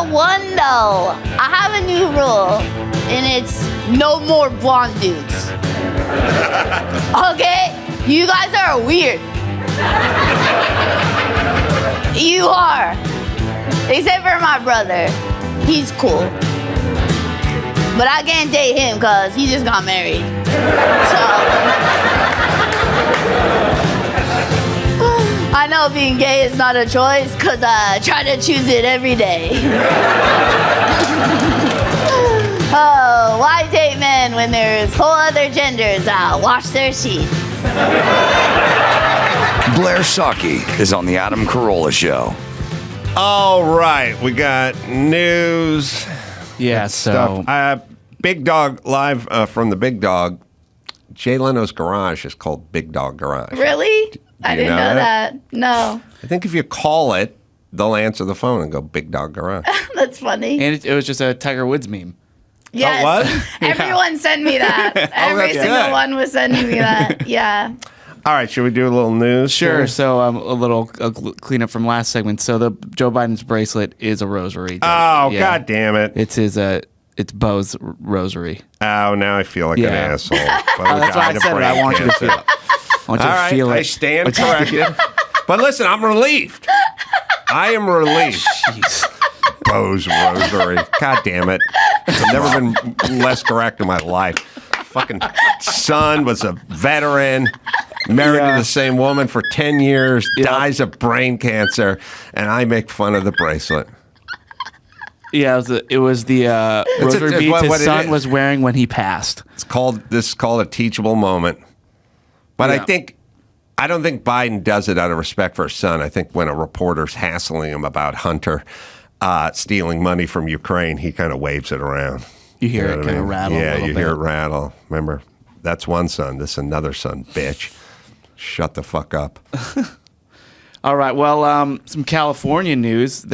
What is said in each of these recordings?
the one, though. I have a new rule, and it's no more blonde dudes. Okay? You guys are weird. You are. Except for my brother. He's cool. But I can't date him because he just got married. So I know being gay is not a choice because I try to choose it every day. Oh, why date men when there's whole other genders that wash their sheets? Blair Socci is on the Adam Carolla Show. All right, we got news. Yeah, so stuff. Big Dog live from the Big Dog. Jay Leno's garage is called Big Dog Garage. Really? I didn't know that. No. I think if you call it, they'll answer the phone and go Big Dog Garage. That's funny. and it was just a Tiger Woods meme. Yes. Oh, what? Everyone sent me that. Every single good. one was sending me that. Yeah. All right, should we do a little news? Sure. here? So a little cleanup from last segment. So the Joe Biden's bracelet is a rosary. Oh, Yeah. God damn it. It's it's Bo's rosary. Oh, now I feel like an Yeah. asshole. That's why I said it. I want you to feel it. I want you All to right, feel it. I stand corrected. But listen, I'm relieved. I am relieved. Jeez. Bo's rosary. God damn it. I've never been less correct in my life. Fucking son was a veteran, married to the same woman for 10 years, dies of brain cancer, and I make fun of the bracelet. Yeah, it was the rosary beads what his it son is. was wearing when he passed. This is called a teachable moment. But Yeah. I don't think Biden does it out of respect for his son. I think when a reporter's hassling him about Hunter stealing money from Ukraine, he kind of waves it around. You hear know it what kind I of mean? rattle. Yeah, a little you bit. hear it rattle. Remember, that's one son. This is another son, bitch. Shut the fuck up. All right. Well, some California news.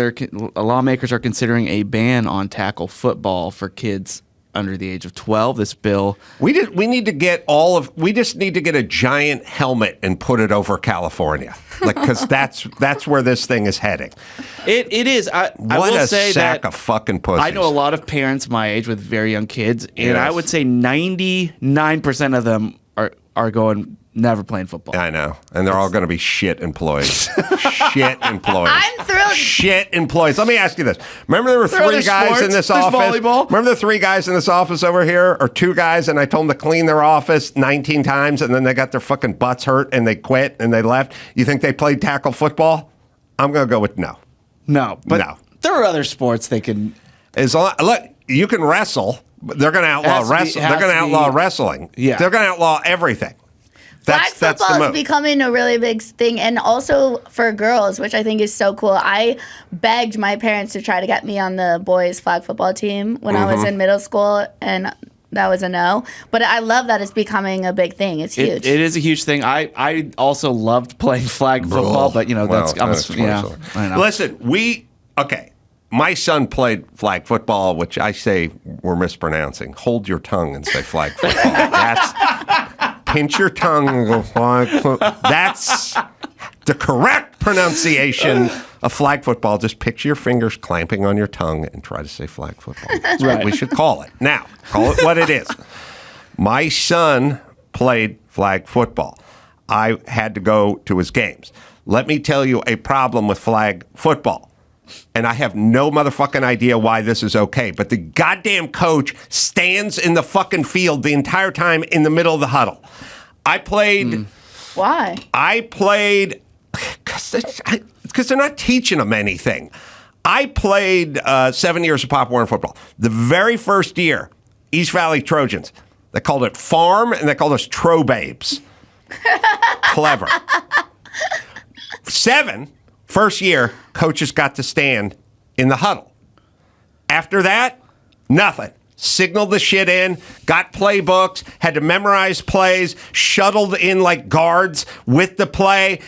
Lawmakers are considering a ban on tackle football for kids under the age of 12. This bill. We need to get we just need to get a giant helmet and put it over California, because that's where this thing is heading. It is. I What will a say sack that of fucking pussies. I know a lot of parents my age with very young kids, and Yes. I would say 99% of them are going never playing football. I know. And they're all going to be shit employees. Shit employees. I'm thrilled. Shit employees. Let me ask you this. Remember there were There are three other guys sports. in this There's office? volleyball. Remember the three guys in this office over here? Or two guys, and I told them to clean their office 19 times, and then they got their fucking butts hurt, and they quit, and they left? You think they played tackle football? I'm going to go with no. No, but No. there are other sports they can. Look, you can wrestle, but they're going to outlaw wrestling. They're going to outlaw wrestling. Yeah. They're going to outlaw everything. Flag That's the football is move. becoming a really big thing, and also for girls, which I think is so cool. I begged my parents to try to get me on the boys' flag football team when I was in middle school, and that was a no. But I love that it's becoming a big thing. It's huge. It is a huge thing. I also loved playing flag football, but Well, that's yeah. twice over. I know. Listen, my son played flag football, which I say we're mispronouncing. Hold your tongue and say flag football. That's pinch your tongue and go flag football. That's the correct pronunciation of flag football. Just picture your fingers clamping on your tongue and try to say flag football. That's what we should call it. Now, call it what it is. My son played flag football. I had to go to his games. Let me tell you a problem with flag football. And I have no motherfucking idea why this is okay. But the goddamn coach stands in the fucking field the entire time in the middle of the huddle. I played... Why? I played... Because they're not teaching them anything. I played 7 years of Pop Warner football. The very first year, East Valley Trojans, they called it Farm, and they called us Tro Babes. Clever. 7, first year, coaches got to stand in the huddle. After that, nothing. Signaled the shit in, got playbooks, had to memorize plays, shuttled in like guards with the play.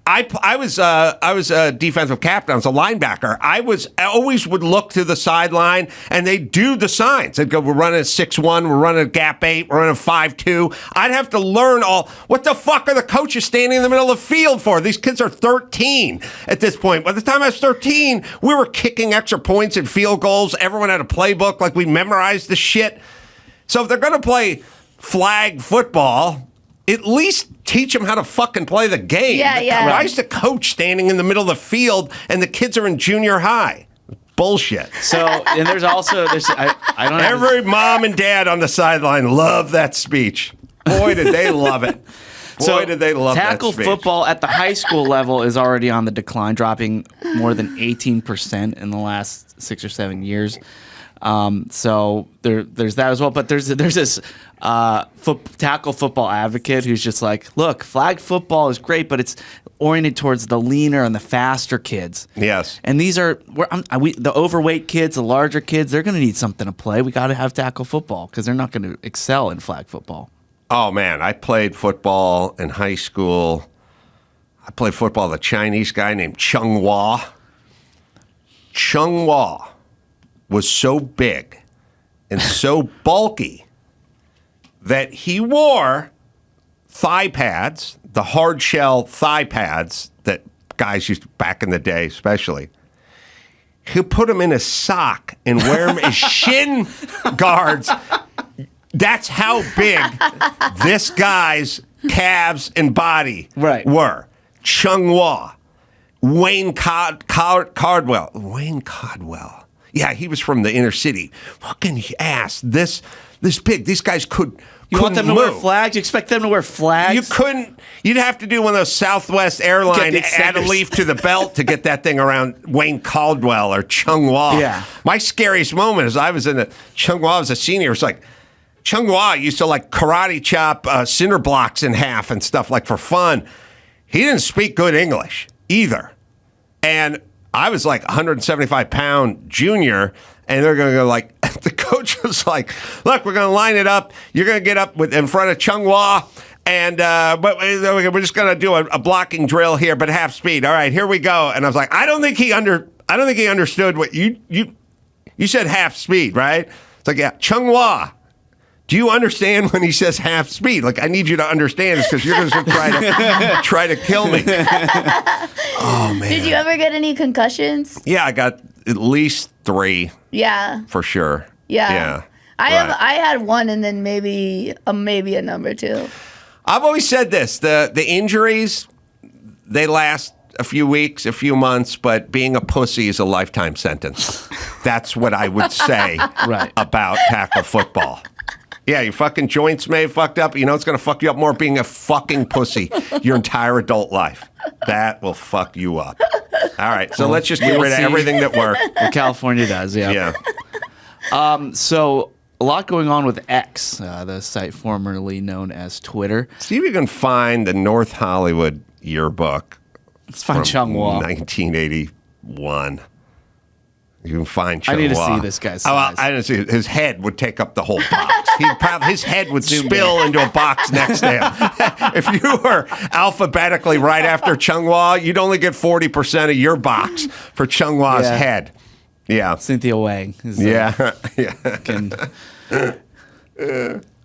I was a defensive captain. I was a linebacker. I always would look to the sideline, and they'd do the signs. They'd go, we're running a 6-1, we're running a gap 8, we're running a 5-2. I'd have to learn what the fuck are the coaches standing in the middle of the field for? These kids are 13 at this point. By the time I was 13, we were kicking extra points and field goals. Everyone had a playbook, like we memorized the shit. So if they're going to play flag football, at least teach them how to fucking play the game. Yeah. Why is the coach standing in the middle of the field and the kids are in junior high? Bullshit. So, and there's also, I don't have Every mom and dad on the sideline love that speech. Boy, did they love it. Boy, did they love that speech. Tackle football at the high school level is already on the decline, dropping more than 18% in the last 6 or 7 years. So there's that as well. But there's this tackle football advocate who's just like, look, flag football is great, but it's oriented towards the leaner and the faster kids. Yes. And these are the overweight kids, the larger kids. They're going to need something to play. We got to have tackle football because they're not going to excel in flag football. Oh, man, I played football in high school. I played football with a Chinese guy named Chung Hua. Chung Hua was so big and so bulky that he wore thigh pads, the hard shell thigh pads that guys used to, back in the day especially. He'd put them in a sock and wear them as shin guards. That's how big this guy's calves and body were. Chung Hua. Wayne Cardwell. Wayne Cardwell. Yeah, he was from the inner city. Fucking ass. This big. These guys couldn't want them to move. wear flags? You expect them to wear flags? You couldn't. You'd have to do one of those Southwest Airlines add a leaf to the belt to get that thing around Wayne Caldwell or Chung Hua. Yeah. My scariest moment is I was in Chung Hua was a senior. It was like, Chung Hua used to like karate chop cinder blocks in half and stuff like for fun. He didn't speak good English either. And I was like 175-pound junior, and they're going to go like, the coach was like, look, we're going to line it up. You're going to get up in front of Chung Hua, and but we're just going to do a blocking drill here, but half speed. All right, here we go. And I was like, I don't think he understood what you said half speed, right? It's like, yeah, Chung Hua. Do you understand when he says half speed? Like, I need you to understand this because you're going to try to kill me. Oh, man. Did you ever get any concussions? Yeah, I got at least 3. Yeah. For sure. Yeah. I had 1 and then maybe a number 2. I've always said this. The injuries, they last a few weeks, a few months, but being a pussy is a lifetime sentence. That's what I would say about tackle football. Yeah, your fucking joints may have fucked up. You know it's going to fuck you up more being a fucking pussy your entire adult life. That will fuck you up. All right, so let's just get rid of everything that worked. What California does, yeah. So a lot going on with X, the site formerly known as Twitter. See if you can find the North Hollywood yearbook. Let's find Chung Hua. 1981. You can find Chung Hua. I need to see this guy's size. I didn't see his head would take up the whole box. His head would spill into a box next to him. If you were alphabetically right after Chung Hua, you'd only get 40% of your box for Chung Hua's head. Yeah. Cynthia Wang.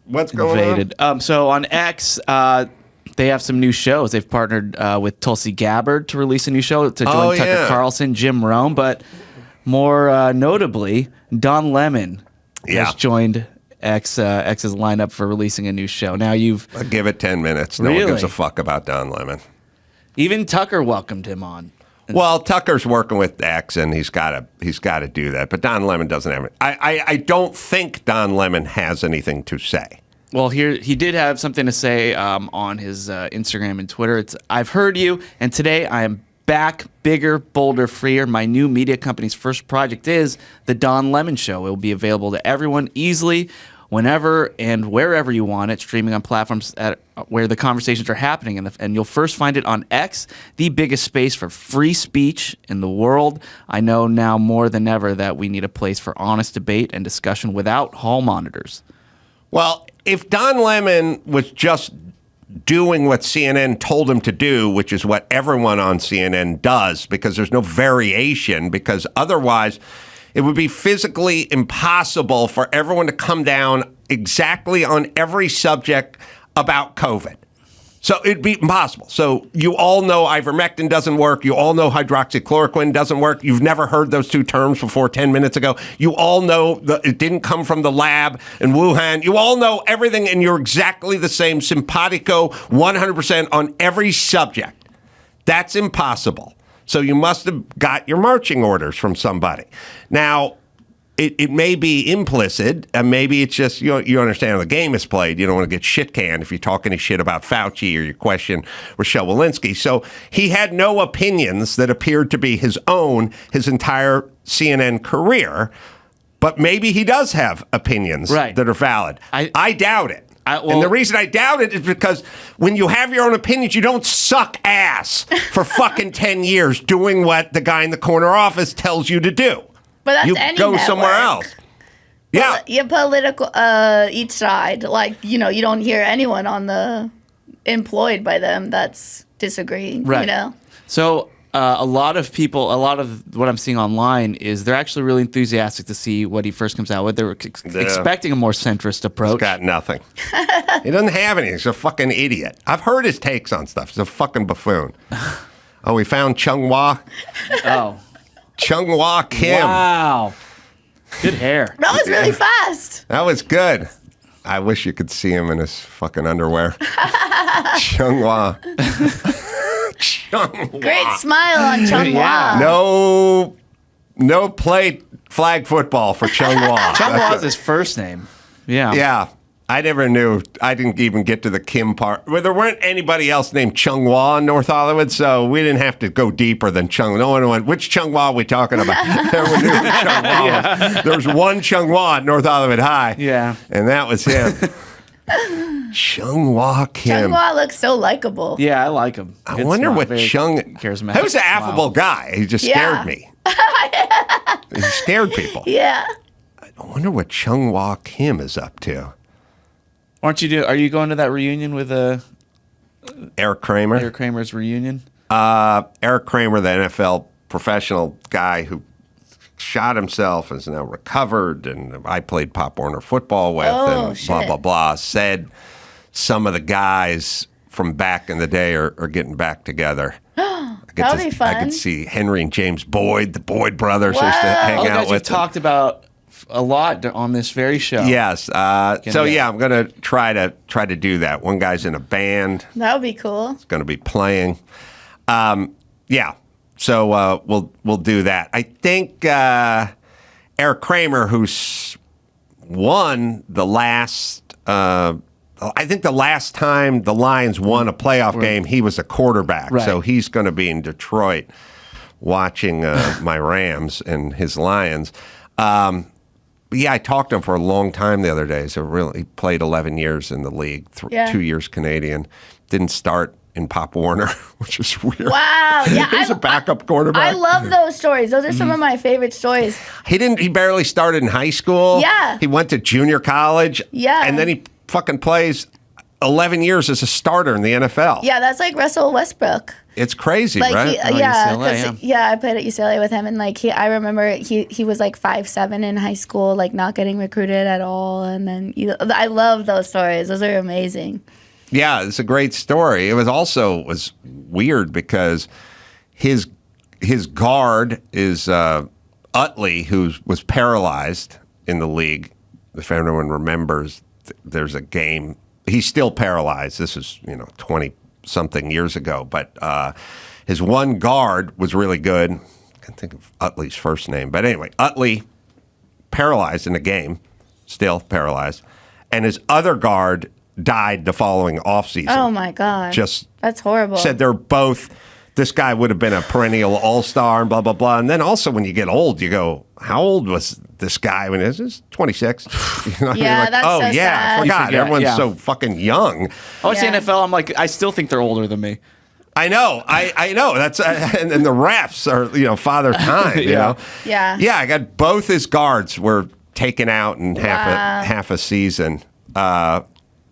What's going on? So on X, they have some new shows. They've partnered with Tulsi Gabbard to release a new show to join Tucker Carlson, Jim Rome, but more notably, Don Lemon has joined X's lineup for releasing a new show. Now I'll give it 10 minutes. No one gives a fuck about Don Lemon. Even Tucker welcomed him on. Well, Tucker's working with X, and he's got to do that. But Don Lemon doesn't have it. I don't think Don Lemon has anything to say. Well, he did have something to say on his Instagram and Twitter. I've heard you, and today I am back, bigger, bolder, freer. My new media company's first project is The Don Lemon Show. It will be available to everyone easily, whenever and wherever you want it, streaming on platforms where the conversations are happening. And you'll first find it on X, the biggest space for free speech in the world. I know now more than ever that we need a place for honest debate and discussion without hall monitors. Well, if Don Lemon was just doing what CNN told him to do, which is what everyone on CNN does, because there's no variation, because otherwise it would be physically impossible for everyone to come down exactly on every subject about COVID. So it'd be impossible. So you all know ivermectin doesn't work. You all know hydroxychloroquine doesn't work. You've never heard those two terms before 10 minutes ago. You all know that it didn't come from the lab in Wuhan. You all know everything, and you're exactly the same, simpatico, 100% on every subject. That's impossible. So you must have got your marching orders from somebody. Now, it may be implicit, and maybe it's just, you understand how the game is played. You don't want to get shit canned if you talk any shit about Fauci or you question Rochelle Walensky. So he had no opinions that appeared to be his own his entire CNN career, but maybe he does have opinions that are valid. I doubt it. And the reason I doubt it is because when you have your own opinions, you don't suck ass for fucking 10 years doing what the guy in the corner office tells you to do. But that's you any go network. somewhere else. Yeah. You're political, each side. Like, you don't hear anyone on the employed by them that's disagreeing, Right. So a lot of what I'm seeing online is they're actually really enthusiastic to see what he first comes out with. They're expecting a more centrist approach. He's got nothing. He doesn't have any. He's a fucking idiot. I've heard his takes on stuff. He's a fucking buffoon. Oh, we found Chung Hwa. Oh. Chung Hwa Kim. Wow. Good hair. That was really fast. That was good. I wish you could see him in his fucking underwear. Chung Hwa. Chung Hwa. Great smile on Chung Hwa. No play flag football for Chung Hwa. Chung Hwa is his first name. Yeah. Yeah. I never knew. I didn't even get to the Kim part. Well, there weren't anybody else named Chung Hwa in North Hollywood, so we didn't have to go deeper than Chung. No one went, which Chung Hwa are we talking about? Everyone knew who Chung Hwa was. There was one Chung Hwa at North Hollywood High. Yeah. And that was him. Chung Hwa Kim. Chung Hwa looks so likable. Yeah, I like him. I wonder what Chung... charismatic. He was an affable guy. He just scared me. He scared people. Yeah. I wonder what Chung Hwa Kim is up to. Are you going to that reunion with Eric Kramer? Eric Kramer's reunion? Eric Kramer, the NFL professional guy who shot himself, is now recovered, and I played Pop Warner football with, and shit. blah, blah, blah, said some of the guys from back in the day are getting back together. That would be fun. I could see Henry and James Boyd, the Boyd brothers, used to hang All the out guys with. we've talked about a lot on this very show. Yes. I'm going to try to do that. One guy's in a band. That would be cool. He's going to be playing. Yeah. So we'll do that. I think Eric Kramer, who's won the last. I think the last time the Lions won a playoff game, he was a quarterback. Right. So he's going to be in Detroit watching my Rams and his Lions. But yeah, I talked to him for a long time the other day. So he played 11 years in the league, 2 years Canadian. Didn't start in Pop Warner, which is weird. Wow. Yeah. He was a backup quarterback. I love those stories. Those are some of my favorite stories. He barely started in high school. Yeah. He went to junior college. Yeah. And then he fucking plays 11 years as a starter in the NFL. Yeah, that's like Russell Westbrook. It's crazy, Like right? UCLA, I played at UCLA with him, and like I remember he was like 5'7" in high school, like not getting recruited at all, and then I love those stories. Those are amazing. Yeah, it's a great story. It was weird because his guard is Utley, who was paralyzed in the league. If anyone remembers, there's a game. He's still paralyzed. This is 20-something years ago, but his one guard was really good. I can't think of Utley's first name, but anyway, Utley paralyzed in the game, still paralyzed, and his other guard died the following offseason. Oh my God. That's horrible. Said they're both, this guy would have been a perennial all-star and blah, blah, blah. And then also when you get old, you go, how old was this guy when he was 26? Yeah, like, that's oh, so yeah, sad. I forgot. Everyone's yeah. so fucking young. I watch Yeah. the NFL. I'm like, I still think they're older than me. I know. I know. That's and the refs are, father time, you know? Yeah. Yeah, I got both his guards were taken out in half a season.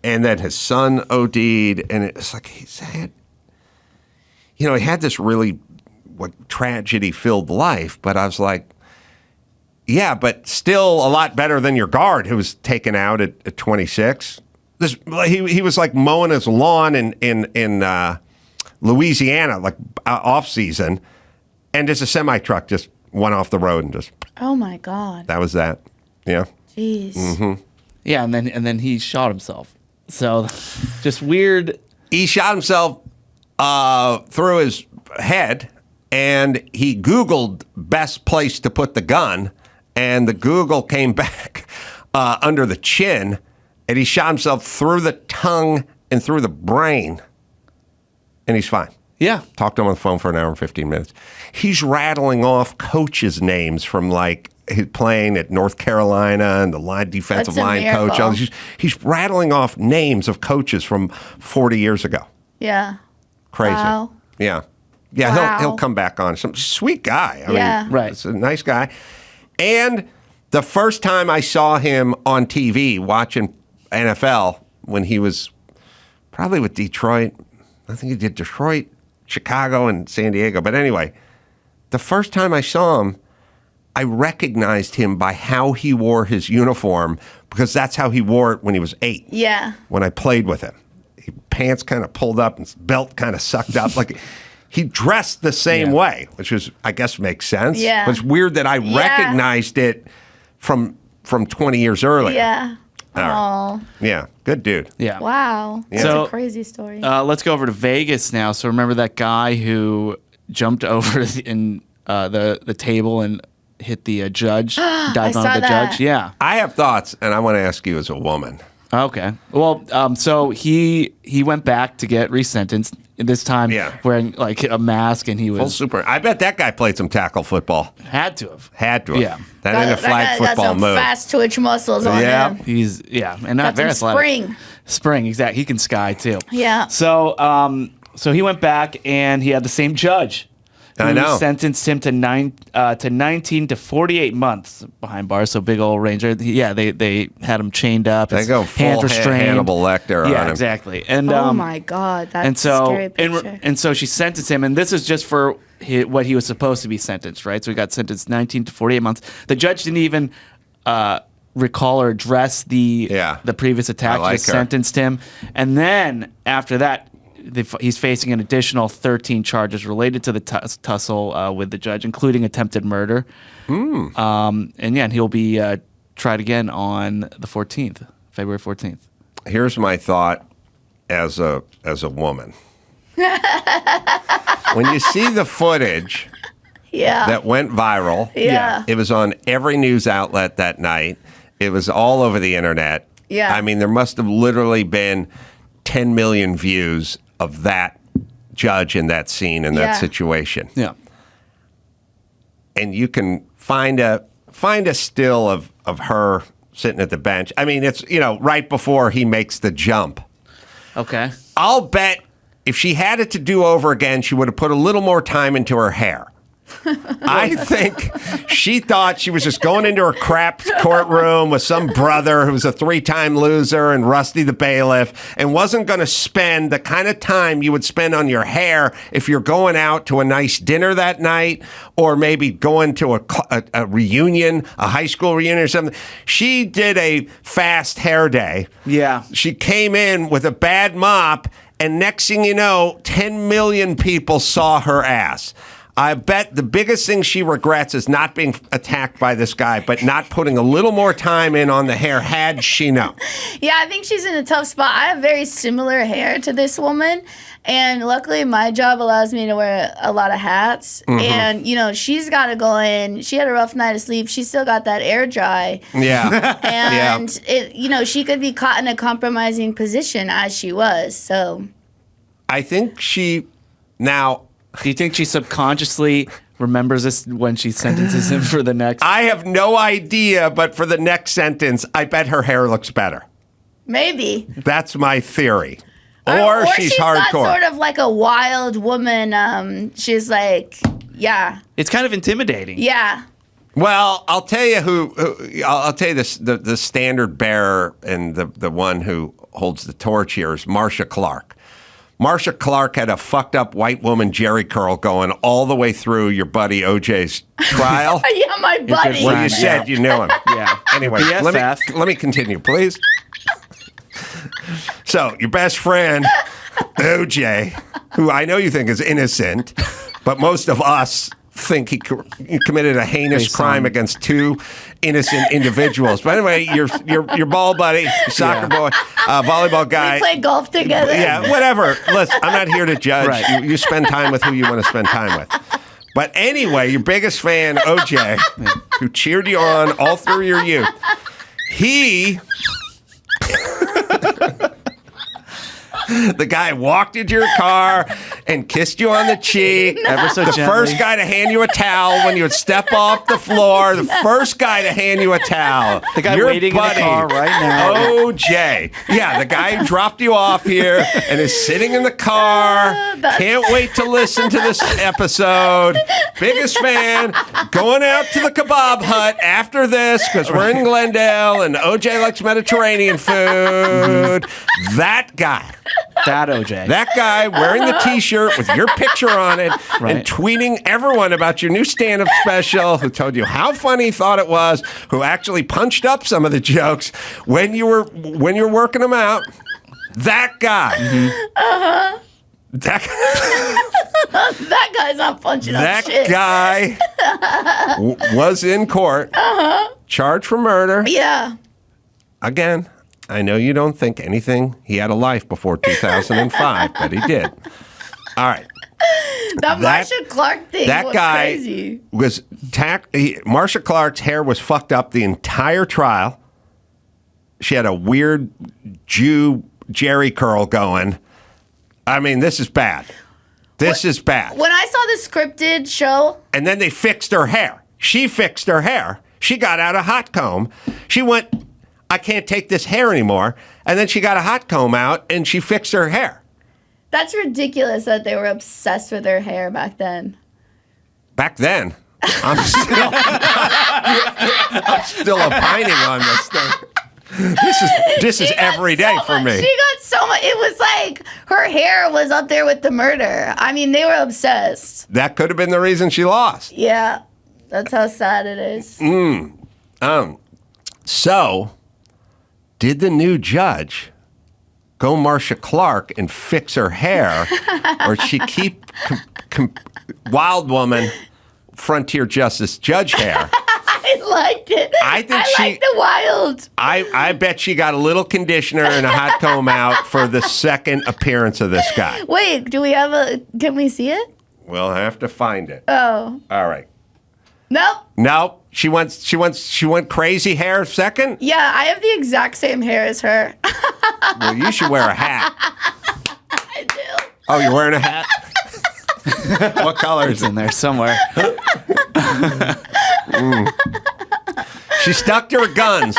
And then his son OD'd, and it's like he had this really tragedy-filled life, but I was like, yeah, but still a lot better than your guard who was taken out at 26. He was like mowing his lawn in Louisiana, like off season, and just a semi truck just went off the road and just. Oh my God. That was that. Yeah. Jeez. Mm-hmm. Yeah, and then he shot himself. So, just weird. He shot himself through his head, and he Googled best place to put the gun, and the Google came back under the chin, and he shot himself through the tongue and through the brain, and he's fine. Yeah. Talked to him on the phone for an hour and 15 minutes. He's rattling off coaches' names from like playing at North Carolina and the defensive line coach. He's rattling off names of coaches from 40 years ago. Yeah. Crazy. Wow. Yeah. Yeah, Wow. he'll come back on. Some sweet guy. I mean, Right. It's a nice guy. And the first time I saw him on TV watching NFL when he was probably with Detroit. I think he did Detroit, Chicago, and San Diego. But anyway, the first time I saw him, I recognized him by how he wore his uniform because that's how he wore it when he was 8. Yeah. When I played with him. Pants kind of pulled up and his belt kind of sucked up. Like he dressed the same way, which was, I guess, makes sense. Yeah. But it's weird that I recognized it from 20 years earlier. Yeah. Right. Yeah. Good dude. Yeah. Wow. Yeah. That's So, a crazy story. Let's go over to Vegas now. So remember that guy who jumped over in the table and hit the judge, dived I onto saw the that. judge? Yeah. I have thoughts, and I want to ask you as a woman. Okay. Well, so he went back to get resentenced. This time wearing like a mask, and he was Full super. I bet that guy played some tackle football. had to have. Had to have. Yeah. That ain't a That flag guy got football some move. fast twitch muscles on Yeah. him. He's and not Got very some athletic. spring. Spring, exactly. He can sky too. Yeah. So, so he went back, and he had the same judge. I who know. sentenced him to 19 to 48 months behind bars. So big old ranger. They had him chained up. They his go hands full were strained. Hannibal Lecter on Yeah, him. exactly. And Oh my God, that's and a so scary picture. and so she sentenced him, and this is just for what he was supposed to be sentenced, right? So he got sentenced 19 to 48 months. The judge didn't even recall or address the previous attack. I like Just her. sentenced him, and then after that, he's facing an additional 13 charges related to the tussle with the judge, including attempted murder. And he'll be tried again on the 14th, February 14th. Here's my thought as a woman. When you see the footage that went viral, Yeah. it was on every news outlet that night. It was all over the internet. Yeah. I mean, there must have literally been 10 million views of that judge in that scene in that situation. Yeah. And you can find a still of her sitting at the bench. I mean, it's, right before he makes the jump. Okay. I'll bet if she had it to do over again, she would have put a little more time into her hair. I think she thought she was just going into her crap courtroom with some brother who was a 3-time loser and Rusty the bailiff and wasn't going to spend the kind of time you would spend on your hair if you're going out to a nice dinner that night or maybe going to a reunion, a high school reunion or something. She did a fast hair day. Yeah. She came in with a bad mop, and next thing you know, 10 million people saw her ass. I bet the biggest thing she regrets is not being attacked by this guy, but not putting a little more time in on the hair had she known. Yeah, I think she's in a tough spot. I have very similar hair to this woman. And luckily, my job allows me to wear a lot of hats. And, she's got to go in. She had a rough night of sleep. She still got that air dry. Yeah. And, she could be caught in a compromising position as she was. So I think she now... Do you think she subconsciously remembers this when she sentences him for the next? I have no idea, but for the next sentence, I bet her hair looks better. maybe. That's my theory. Or she's hardcore. Not sort of like a wild woman. She's like, yeah. It's kind of intimidating. Yeah. Well, I'll tell you I'll tell you the standard bearer and the one who holds the torch here is Marcia Clark. Marcia Clark had a fucked up white woman Jerry curl going all the way through your buddy OJ's trial. Yeah, my buddy. Well, you said you knew him. Yeah. Anyway, BFF. let me continue, please. So, your best friend, OJ, who I know you think is innocent, but most of us think he committed a heinous crime against two innocent individuals. But anyway, your ball buddy, soccer boy, volleyball guy. We play golf together. Yeah, whatever. Listen, I'm not here to judge. Right. You spend time with who you want to spend time with. But anyway, your biggest fan, OJ, who cheered you on all through your youth, he... The guy walked into your car and kissed you on the cheek. Ever so the gently. first guy to hand you a towel when you would step off the floor. The first guy to hand you a towel. The guy your waiting buddy, in the car right now. OJ. Yeah, the guy who dropped you off here and is sitting in the car. Can't wait to listen to this episode. Biggest fan. Going out to the kebab hut after this because we're in Glendale and OJ likes Mediterranean food. That guy. That OJ. That guy wearing the T-shirt with your picture on it Right. and tweeting everyone about your new stand-up special, who told you how funny he thought it was, who actually punched up some of the jokes when you were working them out. That guy. Uh-huh. That guy's not punching up that shit. guy was in court, charged for murder. Yeah. Again, I know you don't think anything. He had a life before 2005, but he did. All right. That Marcia Clark thing That was guy crazy. was Marcia Clark's hair was fucked up the entire trial. She had a weird Jew Jerry curl going. I mean, this is bad. This is bad. When I saw the scripted show, And then they fixed her hair. She fixed her hair. She got out a hot comb. She went, I can't take this hair anymore. And then she got a hot comb out and she fixed her hair. that's ridiculous that they were obsessed with her hair back then. Back then, I'm still opining on this thing. This is every day for me. She got so much. It was like her hair was up there with the murder. I mean, they were obsessed. That could have been the reason she lost. Yeah, that's how sad it is. So, did the new judge go Marcia Clark and fix her hair, or she keep wild woman frontier justice judge hair? I liked it. I think I liked the wild. I bet she got a little conditioner and a hot comb out for the second appearance of this guy. Wait, do we have a? Can we see it? We'll have to find it. Oh, All right. nope. No, she went crazy hair second. Yeah, I have the exact same hair as her. Well, you should wear a hat. I do. Oh, you're wearing a hat? What color is It's in there somewhere. She stuck to her guns.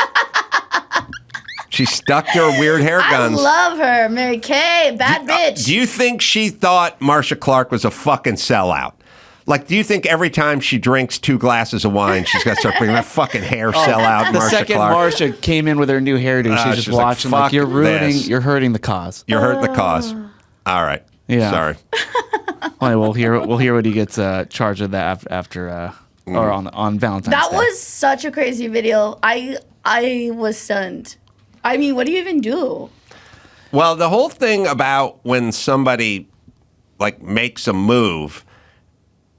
She stuck to her weird hair guns. I love her, Mary Kay, bad bitch. Do you think she thought Marcia Clark was a fucking sellout? Like, do you think every time she drinks 2 glasses of wine, she's got to start bringing that fucking hair sellout, The Marcia second Clark? Marcia came in with her new hairdo, she's just she's like, watching "Fuck like you're ruining, this." you're hurting the cause. You hurt the cause. All right. Yeah. Sorry. Well, we'll hear what he gets charged with that after or on Valentine's That Day. was such a crazy video. I was stunned. I mean, what do you even do? Well, the whole thing about when somebody like makes a move,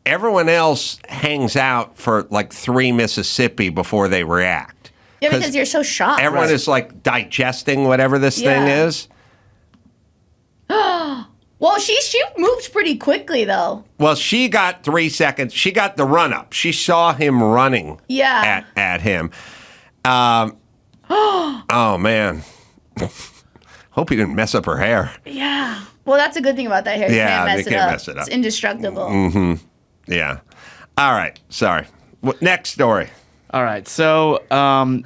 everyone else hangs out for like 3 Mississippi before they react. Yeah, because you're so shocked. Everyone is like digesting whatever this thing Yeah. is. Well, she moves pretty quickly though. Well, she got 3 seconds. She got the run up. She saw him running Yeah. at him. Oh, man. Hope he didn't mess up her hair. Yeah. Well, that's a good thing about that hair. You Yeah, can't they mess it can't up. mess it up. It's indestructible. Yeah. All right. Sorry. Next story. All right. So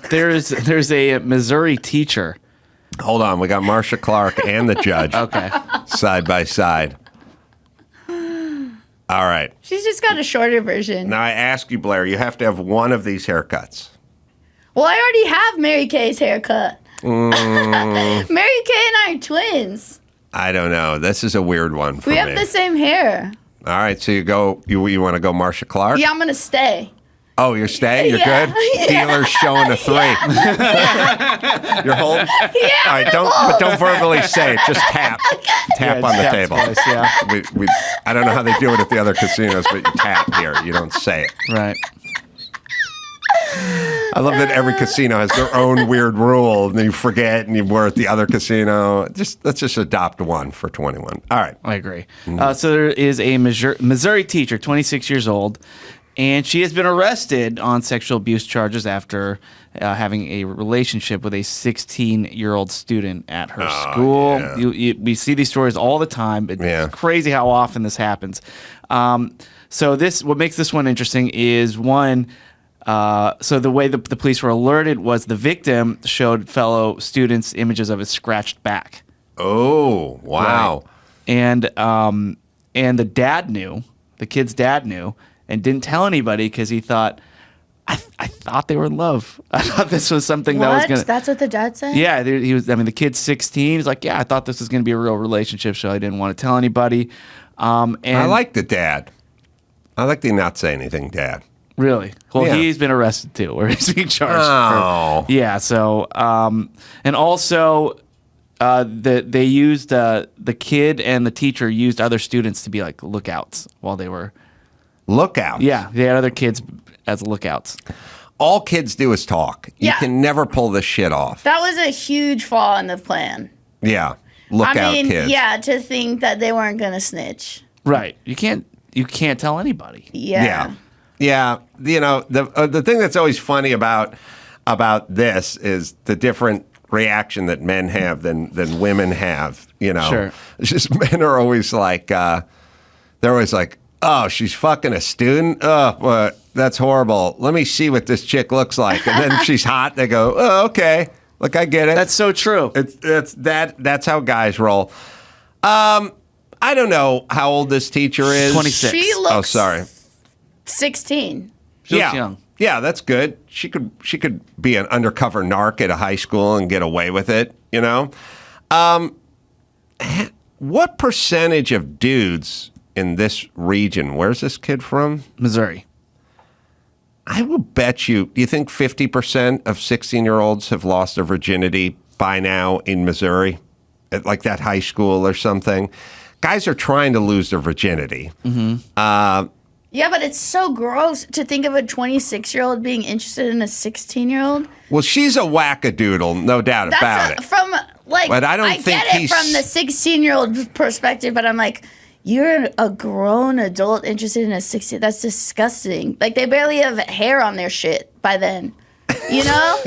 there's a Missouri teacher. Hold on. We got Marcia Clark and the judge Okay. side by side. All right. She's just got a shorter version. Now I ask you, Blair, you have to have one of these haircuts. Well, I already have Mary Kay's haircut. Mary Kay and I are twins. I don't know. This is a weird one for We me. have the same hair. All right, so you want to go Marcia Clark? Yeah, I'm gonna stay. Oh, you're staying? You're Yeah. good? Yeah. Dealer's showing a 3. You're holding? Yeah. All right, don't verbally say it. Just tap. Tap on the tap table. twice, yeah. I don't know how they do it at the other casinos, but you tap here. You don't say it. Right. I love that every casino has their own weird rule, and then you forget, and we're at the other casino. Let's just adopt one for 21. All right. I agree. So there is a Missouri teacher, 26 years old, and she has been arrested on sexual abuse charges after having a relationship with a 16-year-old student at her school. yeah. We see these stories all the time. It's Yeah. crazy how often this happens. So what makes this one interesting is one. So the way the police were alerted was the victim showed fellow students images of his scratched back. Oh, wow. Right. And the dad knew, the kid's dad knew, and didn't tell anybody because he thought, I thought they were in love. I thought this was something that was What? gonna. That's what the dad said? Yeah, he was. I mean, the kid's 16. He's like, yeah, I thought this was gonna be a real relationship, so I didn't want to tell anybody. And I like the dad. I like the not say anything dad. Really? Well, Yeah. he's been arrested too, or he's being charged. Oh. Yeah. So, and also, they used the kid and the teacher used other students to be like lookouts while they were. Look out. Yeah, they had other kids as lookouts. All kids do is talk. You Yeah. can never pull this shit off. That was a huge flaw in the plan. Yeah. Look out, kids. yeah, to think that they weren't gonna snitch. Right. You can't tell anybody. Yeah. Yeah. You know, the thing that's always funny about this is the different reaction that men have than women have, you know. Sure. It's just men are always like they're always like, "Oh, she's fucking a student? Oh, well, that's horrible. Let me see what this chick looks like." And then if she's hot, they go, "Oh, okay. Look, I get it." That's so true. That's how guys roll. I don't know how old this teacher is. 26. She looks Oh, sorry. 16. She looks young. Yeah, that's good. She could be an undercover narc at a high school and get away with it, you know? What percentage of dudes in this region, where's this kid from? Missouri. I will bet you, do you think 50% of 16-year-olds have lost their virginity by now in Missouri? At like that high school or something? Guys are trying to lose their virginity. Mm-hmm. Yeah, but it's so gross to think of a 26-year-old being interested in a 16-year-old. Well, she's a wackadoodle, no doubt about it. From like, But I don't I think get it he's- from the 16-year-old perspective, but I'm like, you're a grown adult interested in a 16. That's disgusting. Like they barely have hair on their shit by then. You know?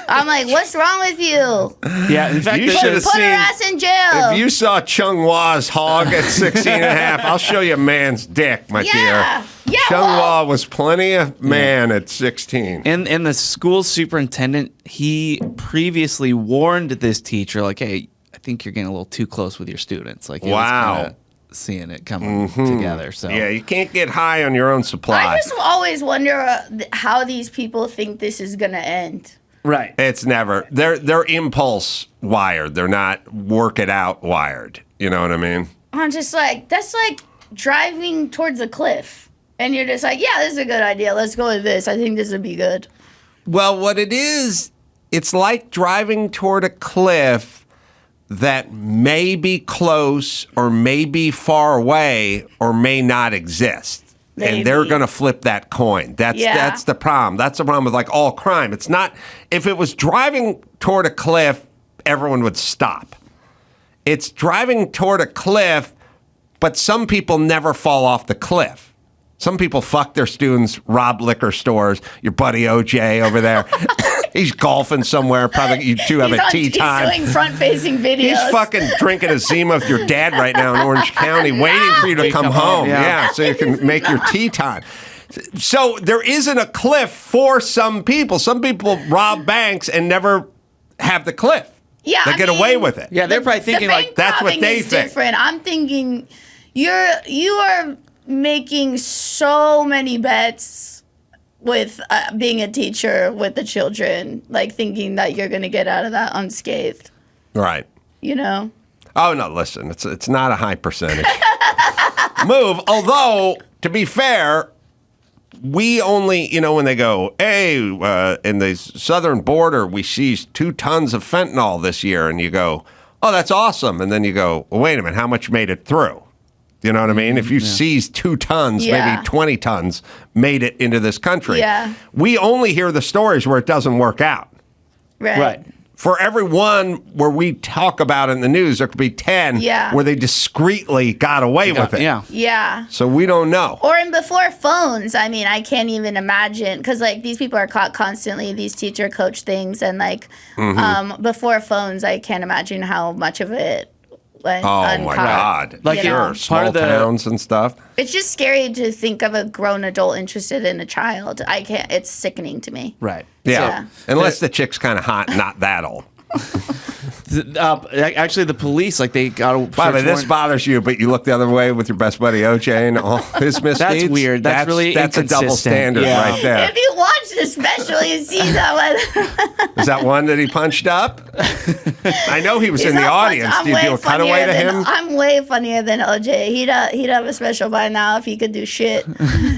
I'm like, what's wrong with you? Yeah, in fact, You should have Put her seen. ass in jail. If you saw Chung Wa's hog at 16 and a half, I'll show you a man's dick, my Yeah. dear. Yeah, Chung well- Wa was plenty of man at 16. And the school superintendent, he previously warned this teacher, like, hey, I think you're getting a little too close with your students. Like, he was Wow. kinda seeing it coming together. So Yeah, you can't get high on your own supply. I just always wonder how these people think this is gonna end. right. It's never. They're impulse wired. They're not work it out wired. You know what I mean? I'm just like, that's like driving towards a cliff. And you're just like, yeah, this is a good idea. Let's go with this. I think this would be good. Well, what it is, it's like driving toward a cliff that may be close or may be far away or may not exist. Maybe. And they're going to flip that coin. That's the problem. That's the problem with like all crime. It's not, if it was driving toward a cliff, everyone would stop. It's driving toward a cliff, but some people never fall off the cliff. Some people fuck their students, rob liquor stores. Your buddy OJ over there, he's golfing somewhere. Probably you two have a tea time. He's doing front-facing videos. He's fucking drinking a Zima with your dad right now in Orange County, waiting for you to come home. Yeah, so you can make your tea time. So there isn't a cliff for some people. Some people rob banks and never have the cliff. Yeah, they get away with it. Yeah, they're probably thinking the like, bank that's what robbing they is think. Different. I'm thinking you are making so many bets with being a teacher with the children, like thinking that you're going to get out of that unscathed, Right. you know? Oh, no, listen, it's not a high percentage move. Although, to be fair, we only, when they go, hey, in the southern border, we seized 2 tons of fentanyl this year. And you go, oh, that's awesome. And then you go, well, wait a minute, how much made it through? You know what I mean? If you seized 2 tons, maybe 20 tons made it into this country. Yeah. We only hear the stories where it doesn't work out. Right. For every one where we talk about it in the news, there could be 10 where they discreetly got away with it. Yeah. Yeah. So we don't know. Or in before phones, I mean, I can't even imagine, because like these people are caught constantly, these teacher coach things, and like before phones, I can't imagine how much of it went Oh my God! Like, sure, small towns and stuff. It's just scary to think of a grown adult interested in a child. I can't. It's sickening to me. Right. Yeah, unless the chick's kind of hot, and not that old. Actually, the police, like, they got a By the way, this bothers you, but you look the other way with your best buddy OJ and all his misdeeds. That's weird. That's really that's a double inconsistent. standard right there. If you watch the special, you see that one. Is that one that he punched up? I know he was He's in the not audience. I'm Did you way do a cutaway funnier to than- him? I'm way funnier than OJ. He'd have a special by now if he could do shit.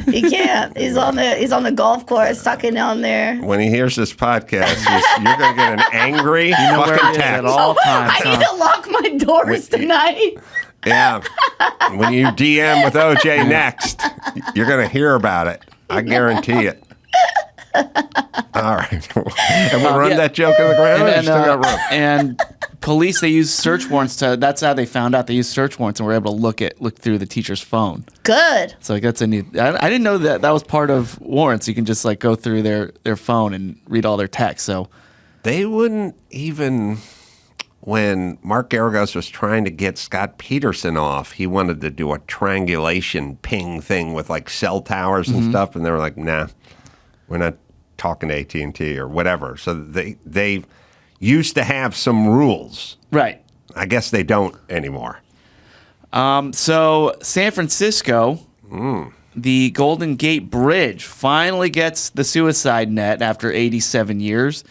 He can't. He's on the golf course talking down there. When he hears this podcast, you're going to get an angry where fucking it is at text. all times. I need to lock my doors tonight. Yeah. When you DM with OJ next, you're going to hear about it. I guarantee it. All right. And we'll run that joke in the ground. And, Still got room. and police, they use search warrants that's how they found out. They used search warrants and were able to look through the teacher's phone. Good. So like, that's a new. I didn't know that was part of warrants. You can just like go through their phone and read all their text. So They wouldn't even, when Mark Garagos was trying to get Scott Peterson off, he wanted to do a triangulation ping thing with like cell towers and stuff, and they were like, nah, we're not talking to AT&T or whatever. So they used to have some rules. right. I guess they don't anymore. So San Francisco, the Golden Gate Bridge finally gets the suicide net after 87 years.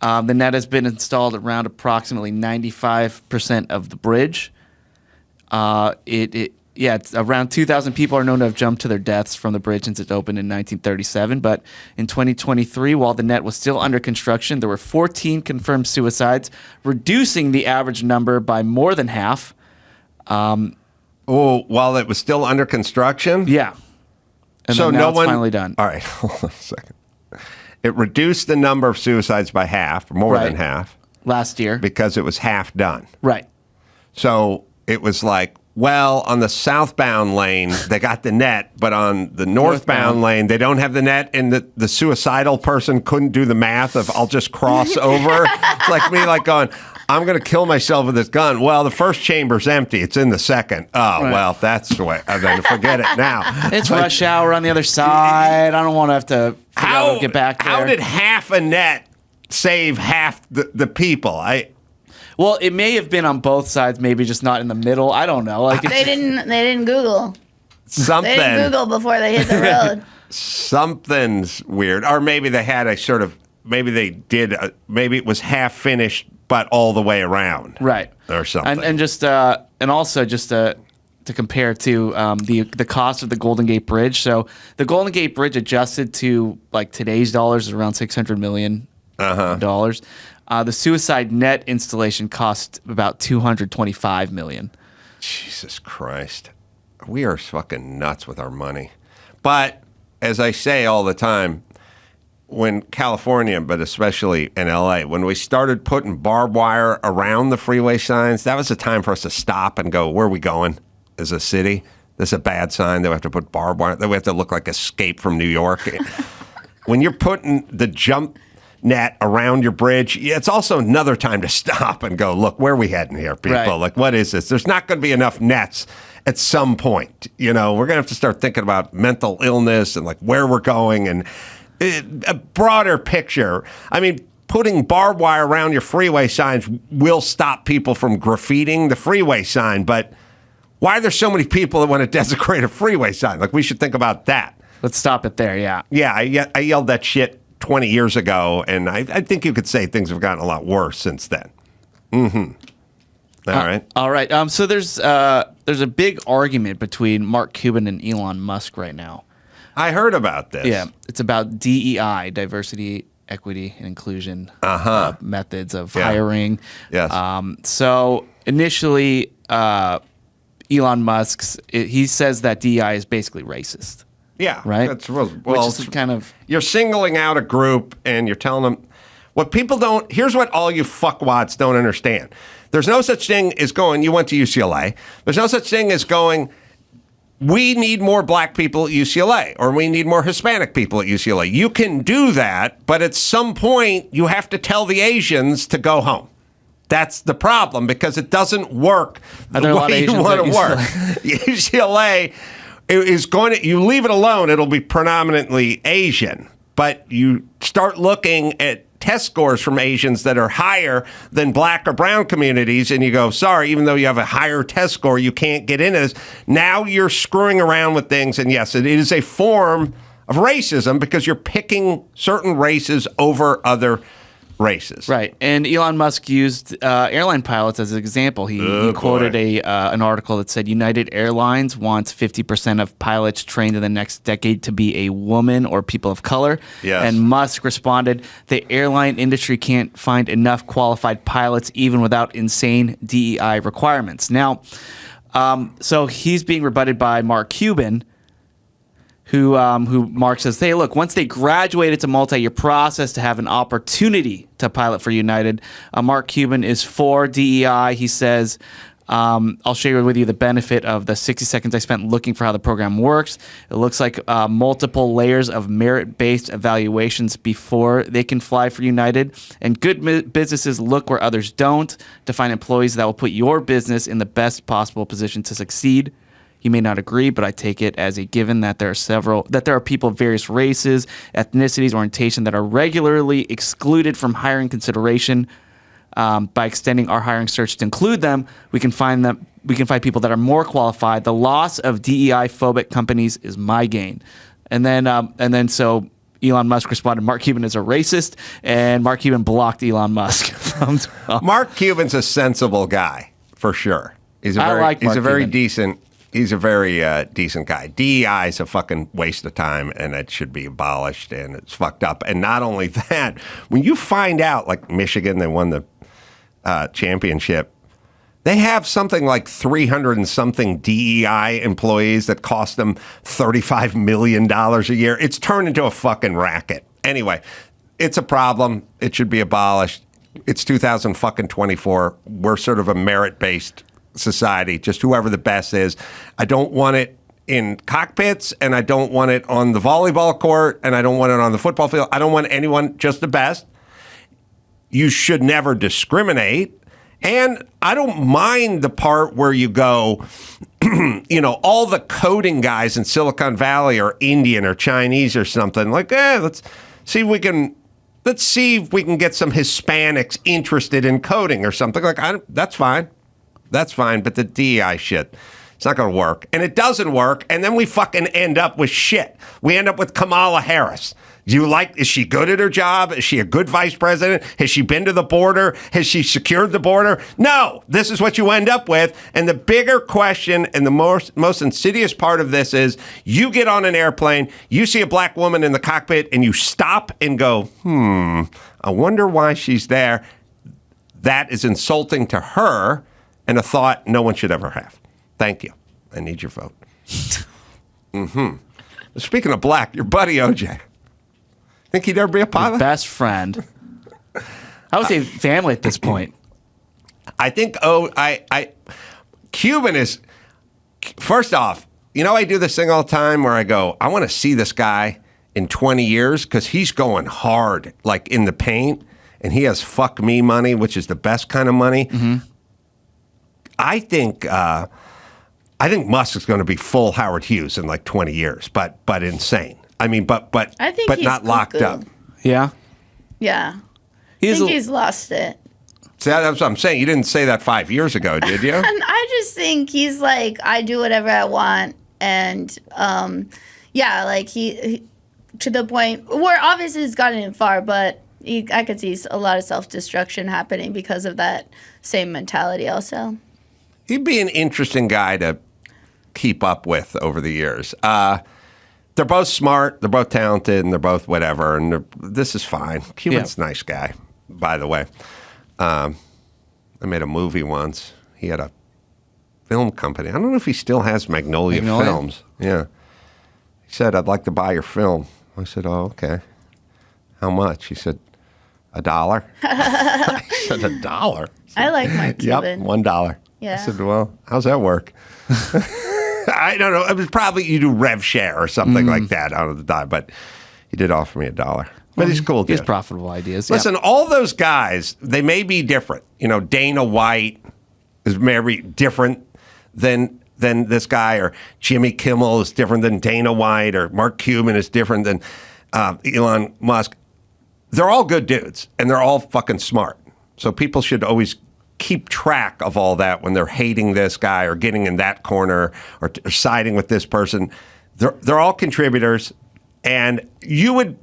The net has been installed around approximately 95% of the bridge. It's around 2,000 people are known to have jumped to their deaths from the bridge since it opened in 1937. But in 2023, while the net was still under construction, there were 14 confirmed suicides, reducing the average number by more than half. While it was still under construction? Yeah. And So then now no it's one finally done. All right, hold on a second. It reduced the number of suicides by half, or more than half, Last year. because it was half done. Right. So it was like, well, on the southbound lane, they got the net, but on the northbound lane, they don't have the net, and the suicidal person couldn't do the math of, I'll just cross over. It's like me like going, I'm going to kill myself with this gun. Well, the first chamber's empty. It's in the second. Oh, Right. well, that's the way. Then forget it now. It's rush hour on the other side. I don't want to have to figure out how to get back there. How did half a net save half the people? Well, it may have been on both sides, maybe just not in the middle. I don't know. Like They didn't Google. Something. They didn't Google before they hit the road. Something's weird. Or maybe they had a sort of, maybe they did, maybe it was half finished, but all the way around. right. Or something. And just and also just to compare to the cost of the Golden Gate Bridge. So the Golden Gate Bridge adjusted to like today's dollars is around $600 million. Dollars. The suicide net installation cost about $225 million. Jesus Christ. We are fucking nuts with our money. But as I say all the time, when California, but especially in LA, when we started putting barbed wire around the freeway signs, that was the time for us to stop and go, where are we going as a city? This is a bad sign that we have to put barbed wire, that we have to look like Escape from New York. When you're putting the jump net around your bridge, it's also another time to stop and go, look, where are we heading here, people? Right. Like, what is this? There's not going to be enough nets at some point. You know, we're going to have to start thinking about mental illness and like where we're going and a broader picture. I mean, putting barbed wire around your freeway signs will stop people from graffitiing the freeway sign, but why are there so many people that want to desecrate a freeway sign? Like, we should think about that. Let's stop it there. Yeah. Yeah, I yelled that shit 20 years ago, and I think you could say things have gotten a lot worse since then. All right. All right. So there's a big argument between Mark Cuban and Elon Musk right now. I heard about this. Yeah, it's about DEI, diversity, equity, and inclusion methods of hiring. Yes. So initially, Elon Musk's he says that DEI is basically racist. Yeah. Right. Which is kind of you're singling out a group and you're telling them what people don't. Here's what all you fuckwads don't understand. There's no such thing as going. You went to UCLA. There's no such thing as going. We need more black people at UCLA, or we need more Hispanic people at UCLA. You can do that, but at some point you have to tell the Asians to go home. That's the problem, because it doesn't work the way you want to work. UCLA is going to, you leave it alone, it'll be predominantly Asian, but you start looking at test scores from Asians that are higher than black or brown communities, and you go, sorry, even though you have a higher test score, you can't get into this. Now you're screwing around with things, and yes, it is a form of racism because you're picking certain races over other races. Right. And Elon Musk used airline pilots as an example. He quoted an article that said United Airlines wants 50% of pilots trained in the next decade to be a woman or people of color. Yes. And Musk responded, the airline industry can't find enough qualified pilots even without insane DEI requirements. Now, so he's being rebutted by Mark Cuban, who Mark says, hey, look, once they graduate, it's a multi-year process to have an opportunity to pilot for United. Mark Cuban is for DEI. He says, I'll share with you the benefit of the 60 seconds I spent looking for how the program works. It looks like multiple layers of merit-based evaluations before they can fly for United. And good businesses look where others don't to find employees that will put your business in the best possible position to succeed. You may not agree, but I take it as a given that there are people of various races, ethnicities, orientation that are regularly excluded from hiring consideration. By extending our hiring search to include them, we can find people that are more qualified. The loss of DEI phobic companies is my gain. And then so Elon Musk responded, Mark Cuban is a racist, and Mark Cuban blocked Elon Musk from Mark Cuban's a sensible guy, for sure. He's a very decent guy. DEI is a fucking waste of time, and it should be abolished, and it's fucked up. And not only that, when you find out, like Michigan, they won the championship, they have something like 300 and something DEI employees that cost them $35 million a year. It's turned into a fucking racket. Anyway, it's a problem. It should be abolished. It's 2024. We're sort of a merit-based society, just whoever the best is. I don't want it in cockpits, and I don't want it on the volleyball court, and I don't want it on the football field. I don't want anyone, just the best. You should never discriminate. And I don't mind the part where you go, all the coding guys in Silicon Valley are Indian or Chinese or something. Like, let's see if we can get some Hispanics interested in coding or something. Like, that's fine. That's fine, but the DEI shit, it's not going to work. And it doesn't work, and then we fucking end up with shit. We end up with Kamala Harris. Is she good at her job? Is she a good vice president? Has she been to the border? Has she secured the border? No, this is what you end up with. And the bigger question and the most insidious part of this is you get on an airplane, you see a black woman in the cockpit, and you stop and go, I wonder why she's there. That is insulting to her, and a thought no one should ever have. Thank you. I need your vote. Speaking of black, your buddy OJ. Think he'd ever be a pilot? Best friend. I would say family at this point. I think, Cuban is, first off, I do this thing all the time where I go, I want to see this guy in 20 years because he's going hard, like in the paint, and he has fuck me money, which is the best kind of money. Mm-hmm. I think Musk is going to be full Howard Hughes in like 20 years, but insane. I mean, but I think but he's not locked cuckoo. up. Yeah. Yeah. I think he's lost it. See, that's what I'm saying. You didn't say that 5 years ago, did you? And I just think he's like, I do whatever I want, and Yeah, like he to the point where obviously he's gotten it far, but I could see a lot of self-destruction happening because of that same mentality also. He'd be an interesting guy to keep up with over the years. They're both smart, they're both talented, and they're both whatever, and this is fine. Cuban's a nice guy, by the way. I made a movie once. He had a film company. I don't know if he still has Magnolia Films. Yeah. He said, I'd like to buy your film. I said, oh, okay. How much? He said, $1. I said, $1? I like Mark Cuban. Yep, $1. Yeah. I said, well, how's that work? I don't know. It was probably you do rev share or something like that out of the dime, but he did offer me $1. But he's cool, dude. He has profitable ideas. Listen, all those guys, they may be different. You know, Dana White is maybe different than this guy, or Jimmy Kimmel is different than Dana White, or Mark Cuban is different than Elon Musk. They're all good dudes, and they're all fucking smart. So people should always keep track of all that when they're hating this guy or getting in that corner or siding with this person. They're all contributors, and you would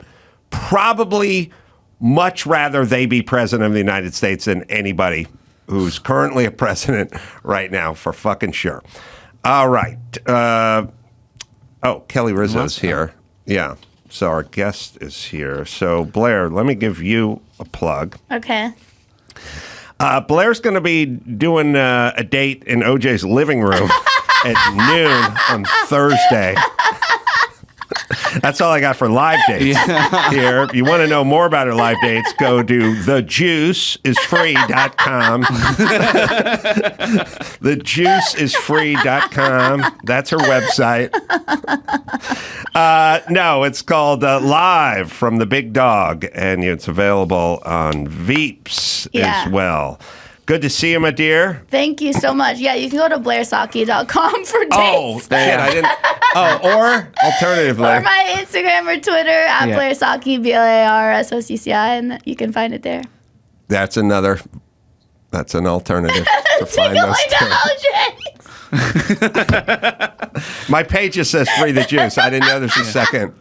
probably much rather they be president of the United States than anybody who's currently a president right now, for fucking sure. All right. Kelly Rizzo's here. Yeah. So our guest is here. So Blair, let me give you a plug. Okay. Blair's going to be doing a date in OJ's living room at noon on Thursday. That's all I got for live dates here. If you want to know more about her live dates, go to thejuiceisfree.com. Thejuiceisfree.com. That's her website. No, it's called Live from the Big Dog, and it's available on Veeps as well. Good to see you, my dear. Thank you so much. Yeah, you can go to blairsocci.com for dates. Oh, shit, I didn't. Or alternatively. Or my Instagram or Twitter at Blair Socci, BLARSOCCI, and you can find it there. That's an alternative to find those two. My page just says free the juice. I didn't know there's a second